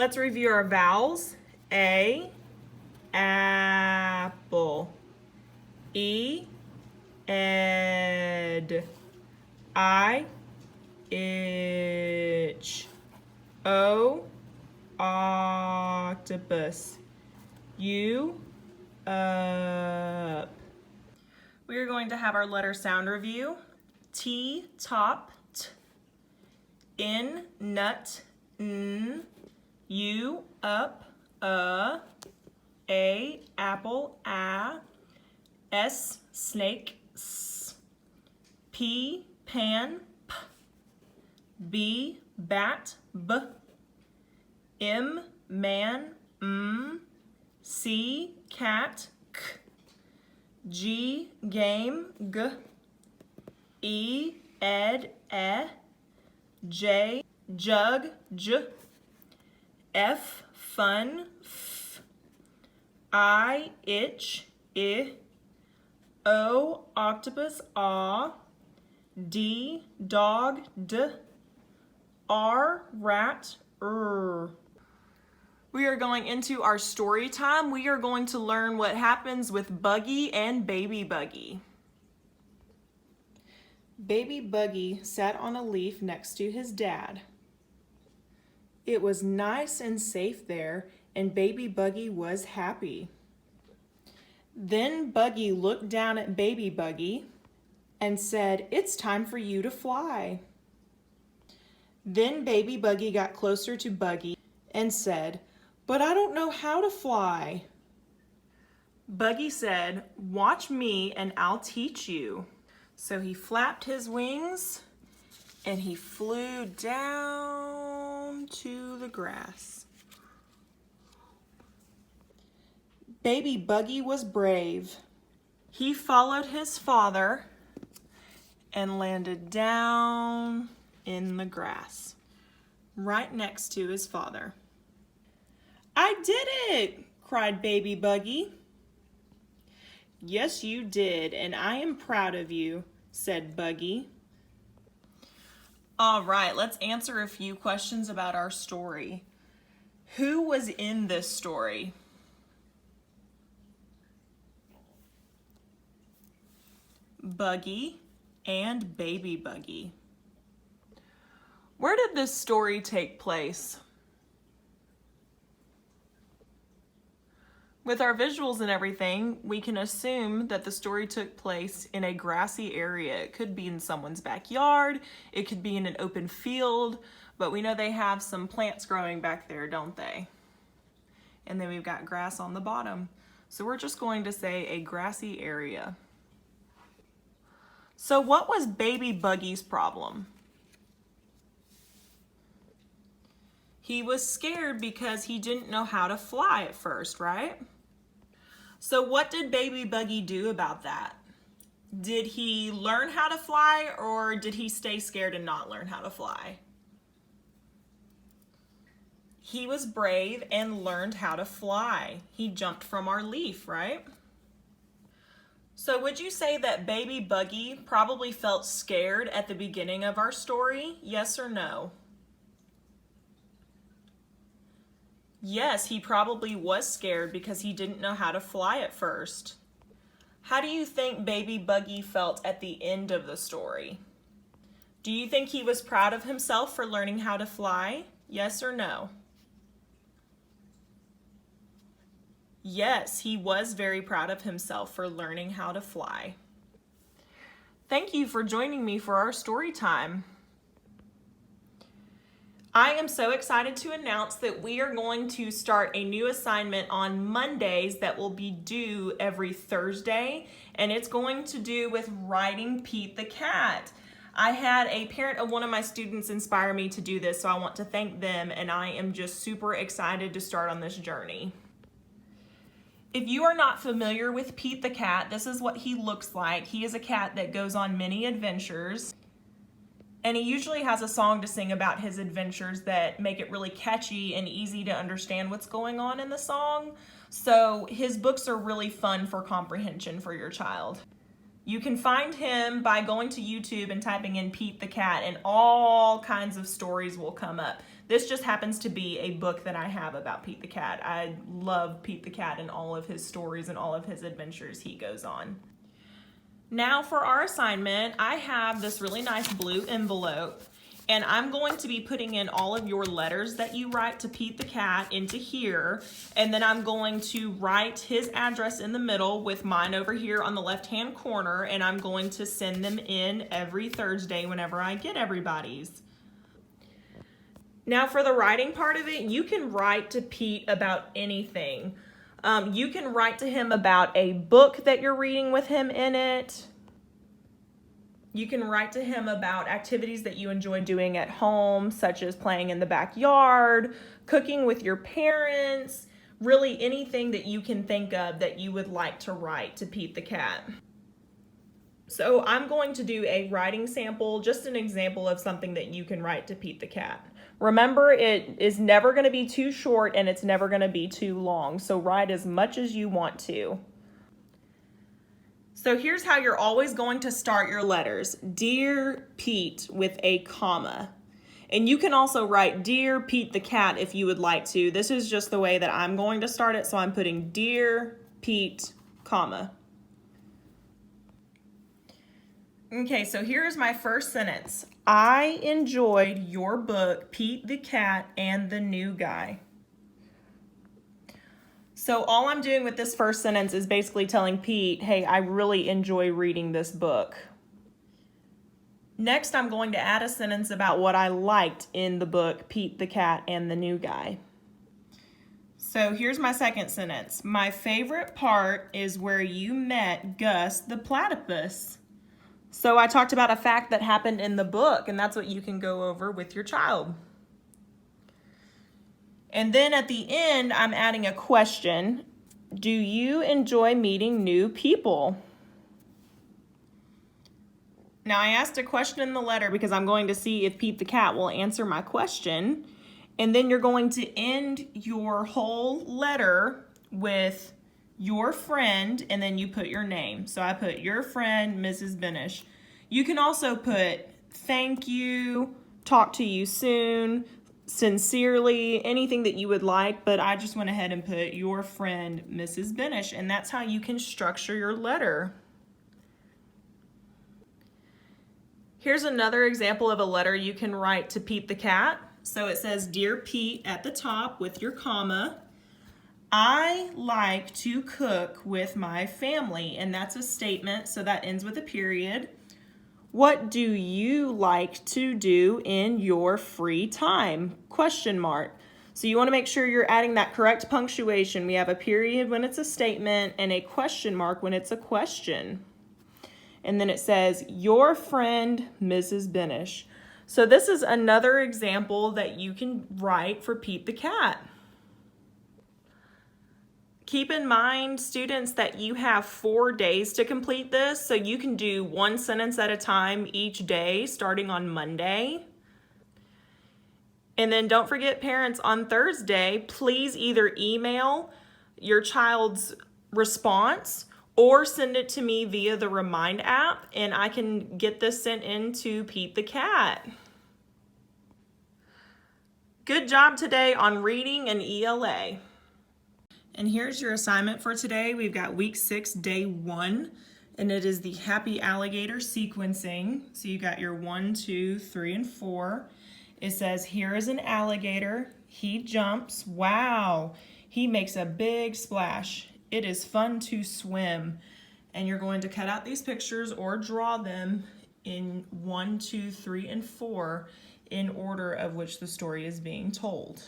Let's review our vowels. A, apple. E, ed. I, itch. O, octopus. U, up. We are going to have our letter sound review. T, top, t. N, nut, n. U, up, A, apple, a. S, snake, s. P, pan, p. B, bat, b. M, man, m. C, cat, k. G, game, g. E, ed, e. J, jug, j. F, fun, f. I, itch, I. O, octopus, ah. D, dog, d. R, rat, r. We are going into our story time. We are going to learn what happens with Buggy and Baby Buggy. Baby Buggy sat on a leaf next to his dad. It was nice and safe there, and Baby Buggy was happy. Then Buggy looked down at Baby Buggy and said, "It's time for you to fly." Then Baby Buggy got closer to Buggy and said, "But I don't know how to fly." Buggy said, "Watch me and I'll teach you." So he flapped his wings and he flew down to the grass. Baby Buggy was brave. He followed his father and landed down in the grass, right next to his father. "I did it!" cried Baby Buggy. "Yes, you did, and I am proud of you," said Buggy. All right, let's answer a few questions about our story. Who was in this story? Buggy and Baby Buggy. Where did this story take place? With our visuals and everything, we can assume that the story took place in a grassy area. It could be in someone's backyard, it could be in an open field, but we know they have some plants growing back there, don't they? And then we've got grass on the bottom. So we're just going to say a grassy area. So what was Baby Buggy's problem? He was scared because he didn't know how to fly at first, right? So what did Baby Buggy do about that? Did he learn how to fly, or did he stay scared and not learn how to fly? He was brave and learned how to fly. He jumped from our leaf, right? So would you say that Baby Buggy probably felt scared at the beginning of our story? Yes or no? Yes, he probably was scared because he didn't know how to fly at first. How do you think Baby Buggy felt at the end of the story? Do you think he was proud of himself for learning how to fly? Yes or no? Yes, he was very proud of himself for learning how to fly. Thank you for joining me for our story time. I am so excited to announce that we are going to start a new assignment on Mondays that will be due every Thursday, and it's going to do with writing Pete the Cat. I had a parent of one of my students inspire me to do this, so I want to thank them, and I am just super excited to start on this journey. If you are not familiar with Pete the Cat, this is what he looks like. He is a cat that goes on many adventures. And he usually has a song to sing about his adventures that make it really catchy and easy to understand what's going on in the song. So his books are really fun for comprehension for your child. You can find him by going to YouTube and typing in Pete the Cat, and all kinds of stories will come up. This just happens to be a book that I have about Pete the Cat. I love Pete the Cat and all of his stories and all of his adventures he goes on. Now for our assignment, I have this really nice blue envelope, and I'm going to be putting in all of your letters that you write to Pete the Cat into here, and then I'm going to write his address in the middle with mine over here on the left-hand corner, and I'm going to send them in every Thursday whenever I get everybody's. Now for the writing part of it, you can write to Pete about anything. You can write to him about a book that you're reading with him in it. You can write to him about activities that you enjoy doing at home, such as playing in the backyard, cooking with your parents, really anything that you can think of that you would like to write to Pete the Cat. So I'm going to do a writing sample, just an example of something that you can write to Pete the Cat. Remember, it is never going to be too short and it's never going to be too long, so write as much as you want to. So here's how you're always going to start your letters. Dear Pete with a comma. And you can also write Dear Pete the Cat if you would like to. This is just the way that I'm going to start it, so I'm putting Dear Pete, comma. Okay, so here's my first sentence. I enjoyed your book, Pete the Cat and the New Guy. So all I'm doing with this first sentence is basically telling Pete, hey, I really enjoy reading this book. Next, I'm going to add a sentence about what I liked in the book, Pete the Cat and the New Guy. So here's my second sentence. My favorite part is where you met Gus the platypus. So I talked about a fact that happened in the book, and that's what you can go over with your child. And then at the end, I'm adding a question. Do you enjoy meeting new people? Now I asked a question in the letter because I'm going to see if Pete the Cat will answer my question. And then you're going to end your whole letter with your friend, and then you put your name. So I put your friend, Mrs. Benish. You can also put thank you, talk to you soon, sincerely, anything that you would like, but I just went ahead and put your friend, Mrs. Benish, and that's how you can structure your letter. Here's another example of a letter you can write to Pete the Cat. So it says, Dear Pete at the top with your comma. I like to cook with my family, and that's a statement, so that ends with a period. What do you like to do in your free time? Question mark. So you want to make sure you're adding that correct punctuation. We have a period when it's a statement and a question mark when it's a question. And then it says, your friend, Mrs. Benish. So this is another example that you can write for Pete the Cat. Keep in mind, students, that you have 4 days to complete this, so you can do one sentence at a time each day, starting on Monday. And then don't forget, parents, on Thursday, please either email your child's response or send it to me via the Remind app, and I can get this sent in to Pete the Cat. Good job today on reading and ELA. And here's your assignment for today. We've got week 6, day 1, and it is the happy alligator sequencing. So you got your 1, 2, 3, and 4. It says, here is an alligator. He jumps. Wow. He makes a big splash. It is fun to swim. And you're going to cut out these pictures or draw them in 1, 2, 3, and 4 in order of which the story is being told.